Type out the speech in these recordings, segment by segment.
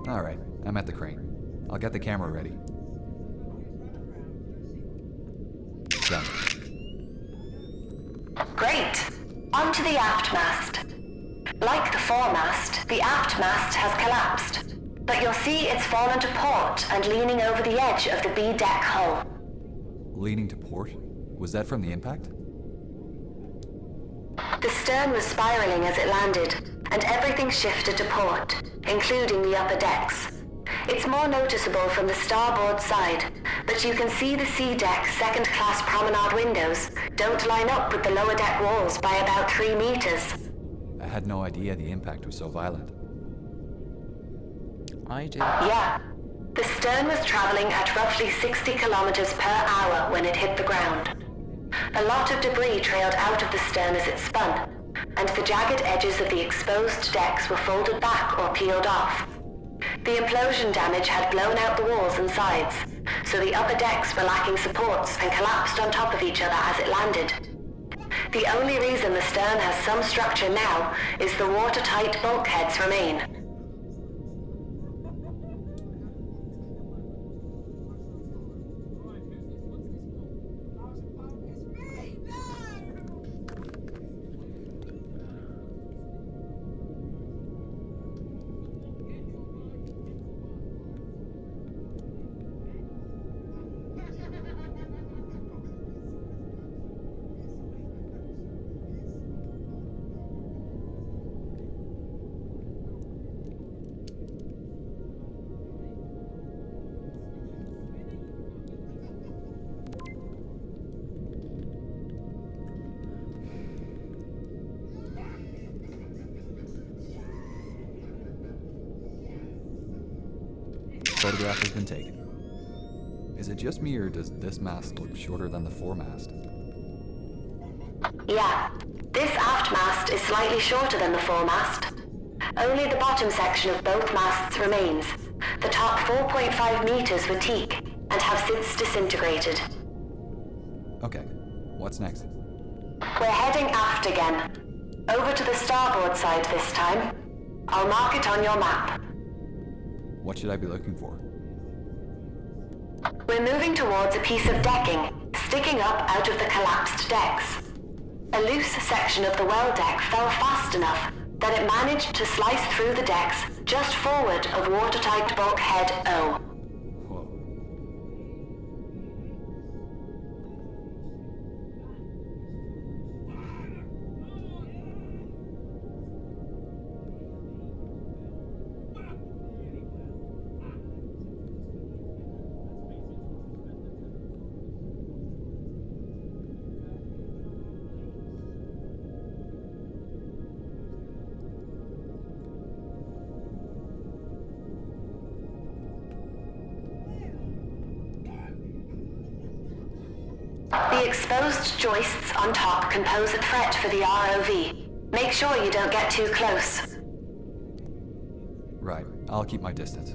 Alright, I'm at the crane. I'll get the camera ready. Done. Great! Onto the aft mast. Like the foremast, the aft mast has collapsed, but you'll see it's fallen to port and leaning over the edge of the B-deck hull. Leaning to port? Was that from the impact? The stern was spiraling as it landed, and everything shifted to port, including the upper decks. It's more noticeable from the starboard side, but you can see the C-deck second-class promenade windows don't line up with the lower deck walls by about 3 meters. I had no idea the impact was so violent. I did. Yeah. The stern was traveling at roughly 60 kilometers per hour when it hit the ground. A lot of debris trailed out of the stern as it spun, and the jagged edges of the exposed decks were folded back or peeled off. The implosion damage had blown out the walls and sides, so the upper decks were lacking supports and collapsed on top of each other as it landed. The only reason the stern has some structure now is the watertight bulkheads remain. Photograph has been taken. Is it just me, or does this mast look shorter than the foremast? Yeah, this aft mast is slightly shorter than the foremast. Only the bottom section of both masts remains. The top 4.5 meters were teak and have since disintegrated. Okay, what's next? We're heading aft again. Over to the starboard side this time. I'll mark it on your map. What should I be looking for? We're moving towards a piece of decking, sticking up out of the collapsed decks. A loose section of the well deck fell fast enough that it managed to slice through the decks just forward of watertight bulkhead O. Whoa. The exposed joists on top can pose a threat for the ROV. Make sure you don't get too close. Right, I'll keep my distance.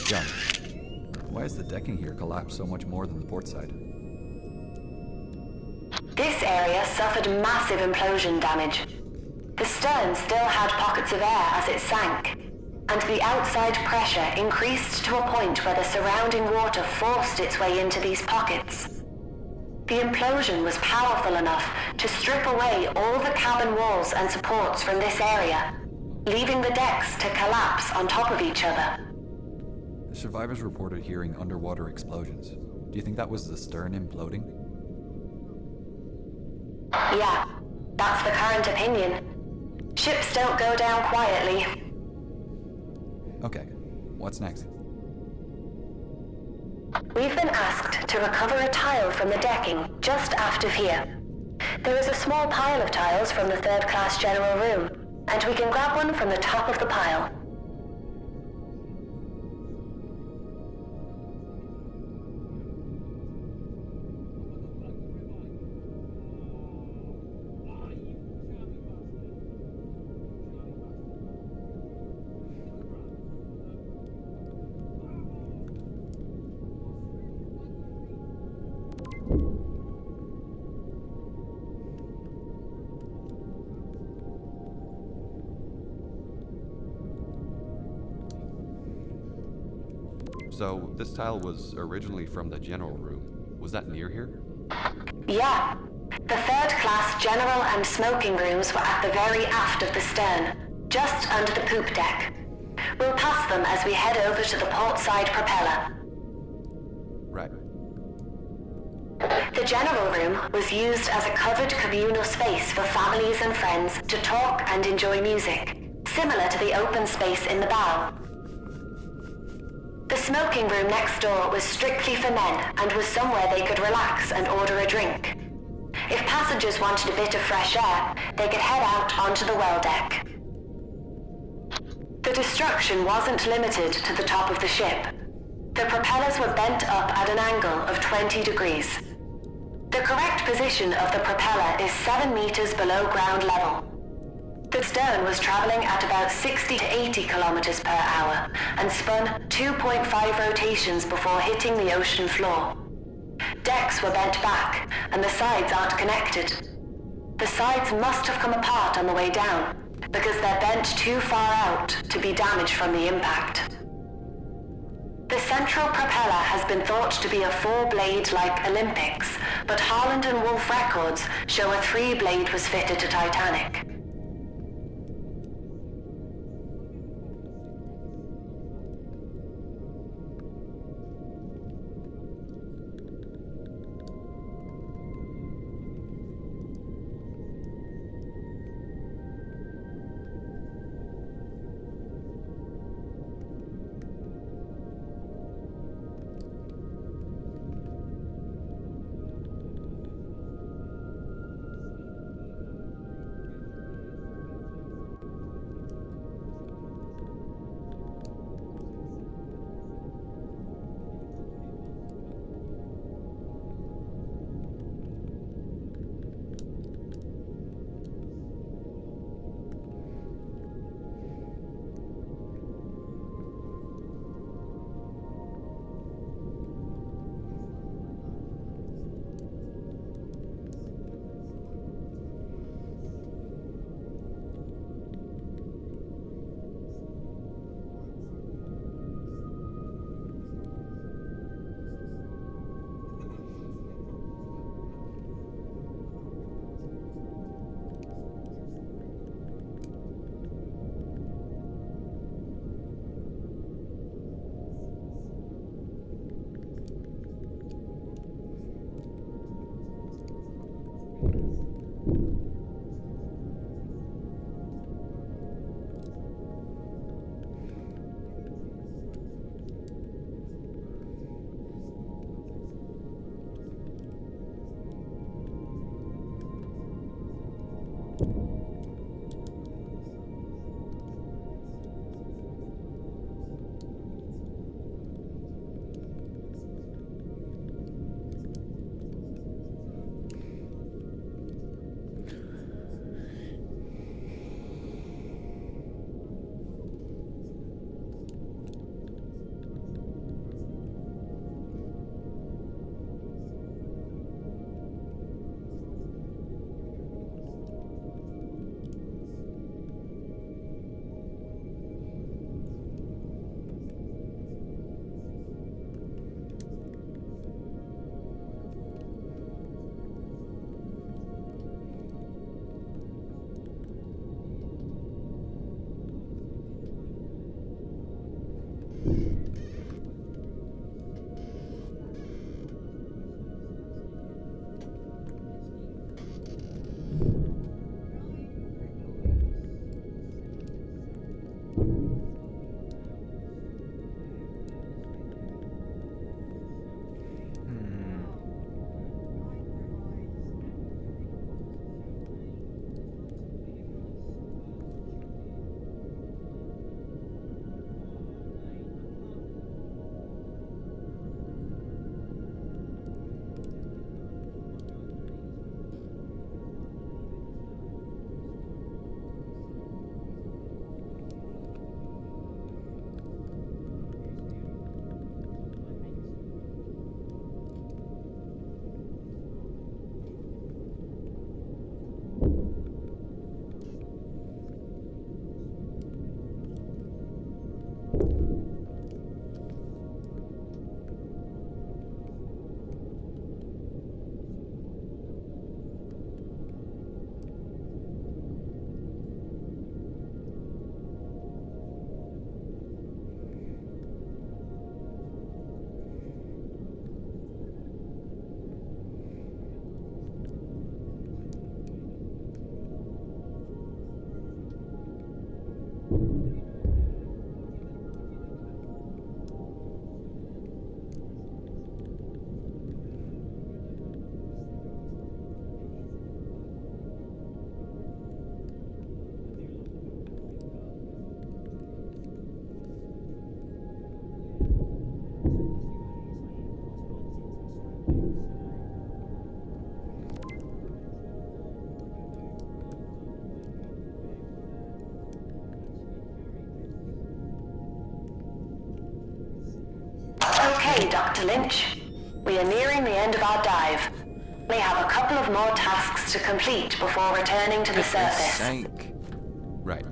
Jump. Why is the decking here collapsed so much more than the port side? This area suffered massive implosion damage. The stern still had pockets of air as it sank, and the outside pressure increased to a point where the surrounding water forced its way into these pockets. The implosion was powerful enough to strip away all the cabin walls and supports from this area, leaving the decks to collapse on top of each other. The survivors reported hearing underwater explosions. Do you think that was the stern imploding? Yeah, that's the current opinion. Ships don't go down quietly. Okay, what's next? We've been asked to recover a tile from the decking just aft of here. There is a small pile of tiles from the third-class general room. and we can grab one from the top of the pile. So, this tile was originally from the general room. Was that near here? Yeah. The third-class general and smoking rooms were at the very aft of the stern, just under the poop deck. We'll pass them as we head over to the port side propeller. Right. The general room was used as a covered communal space for families and friends to talk and enjoy music, similar to the open space in the bow. The smoking room next door was strictly for men and was somewhere they could relax and order a drink. If passengers wanted a bit of fresh air, they could head out onto the well deck. The destruction wasn't limited to the top of the ship. The propellers were bent up at an angle of 20 degrees. The correct position of the propeller is 7 meters below ground level. The stern was traveling at about 60 to 80 kilometers per hour and spun 2.5 rotations before hitting the ocean floor. Decks were bent back, and the sides aren't connected. The sides must have come apart on the way down, because they're bent too far out to be damaged from the impact. The central propeller has been thought to be a 4-blade like Olympics, but Harland and Wolff records show a 3-blade was fitted to Titanic. Dr. Lynch. We are nearing the end of our dive. We have a couple of more tasks to complete before returning to the surface. Right.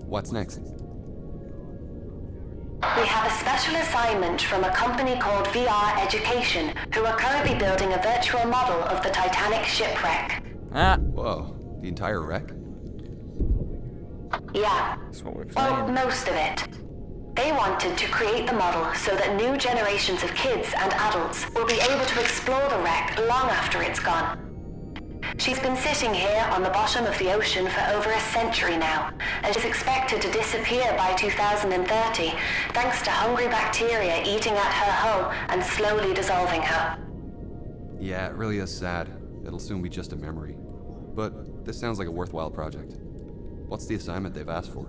What's next? We have a special assignment from a company called VR Education, who are currently building a virtual model of the Titanic shipwreck. Whoa, the entire wreck? Yeah. That's what we're Well, playing. most of it. They wanted to create the model so that new generations of kids and adults will be able to explore the wreck long after it's gone. She's been sitting here on the bottom of the ocean for over a century now, and is expected to disappear by 2030, thanks to hungry bacteria eating at her hull and slowly dissolving her. Yeah, it really is sad. It'll soon be just a memory. But this sounds like a worthwhile project. What's the assignment they've asked for?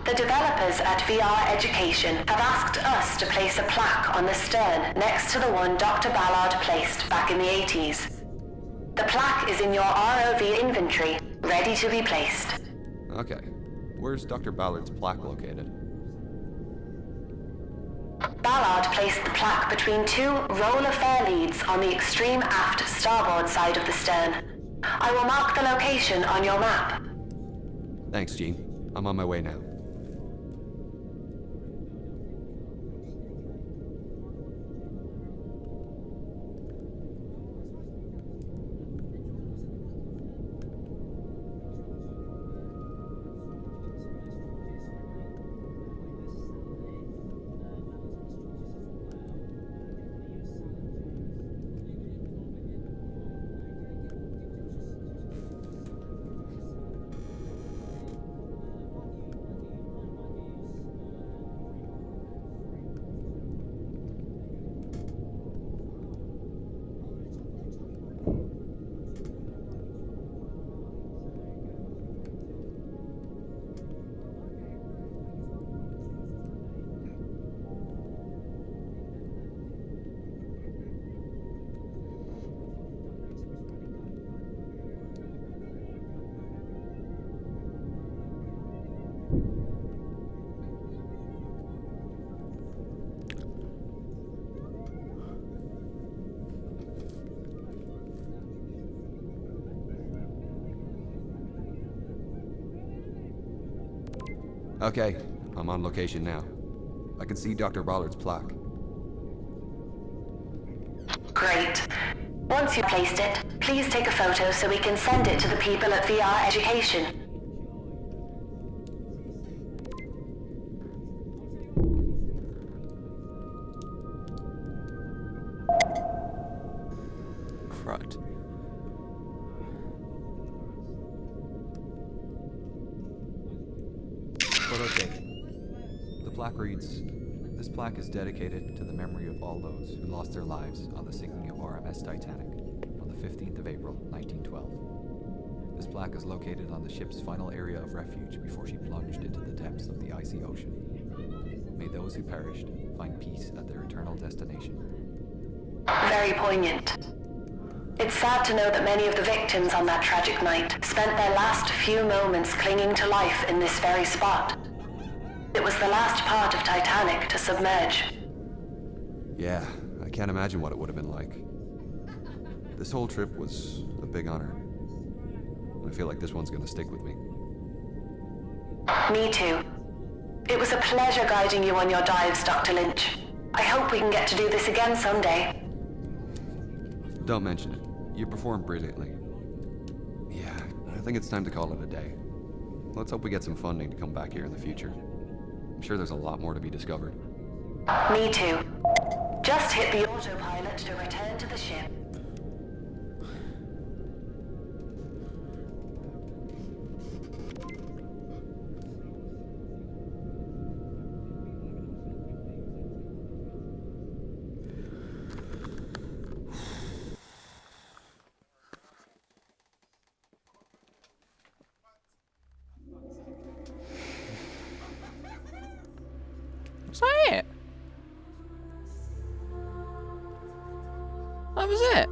The developers at VR Education have asked us to place a plaque on the stern next to the one Dr. Ballard placed back in the 80s. The plaque is in your ROV inventory, ready to be placed. Okay. Where's Dr. Ballard's plaque located? Ballard placed the plaque between two roller fair leads on the extreme aft starboard side of the stern. I will mark the location on your map. Thanks, Gene. I'm on my way now. Okay, I'm on location now. I can see Dr. Ballard's plaque. Great. Once you've placed it, please take a photo so we can send it to the people at VR Education. Crud. But okay. The plaque reads, "This plaque is dedicated to the memory of all those who lost their lives on the sinking of RMS Titanic on the 15th of April, 1912. This plaque is located on the ship's final area of refuge before she plunged into the depths of the icy ocean. May those who perished find peace at their eternal destination." Very poignant. It's sad to know that many of the victims on that tragic night spent their last few moments clinging to life in this very spot. It was the last part of Titanic to submerge. Yeah, I can't imagine what it would have been like. This whole trip was a big honor. I feel like this one's gonna stick with me. Me too. It was a pleasure guiding you on your dives, Dr. Lynch. I hope we can get to do this again someday. Don't mention it. You performed brilliantly. Yeah, I think it's time to call it a day. Let's hope we get some funding to come back here in the future. I'm sure there's a lot more to be discovered. Me too. Just hit the autopilot to return to the ship. Was that it? That was it?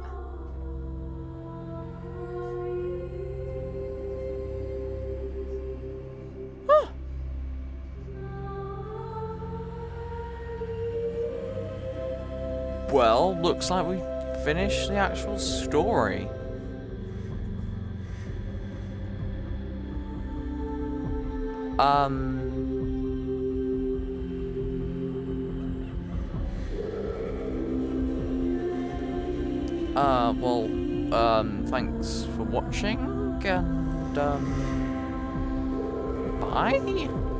Huh. Well, looks like we finished the actual story. Thanks for watching, and, bye?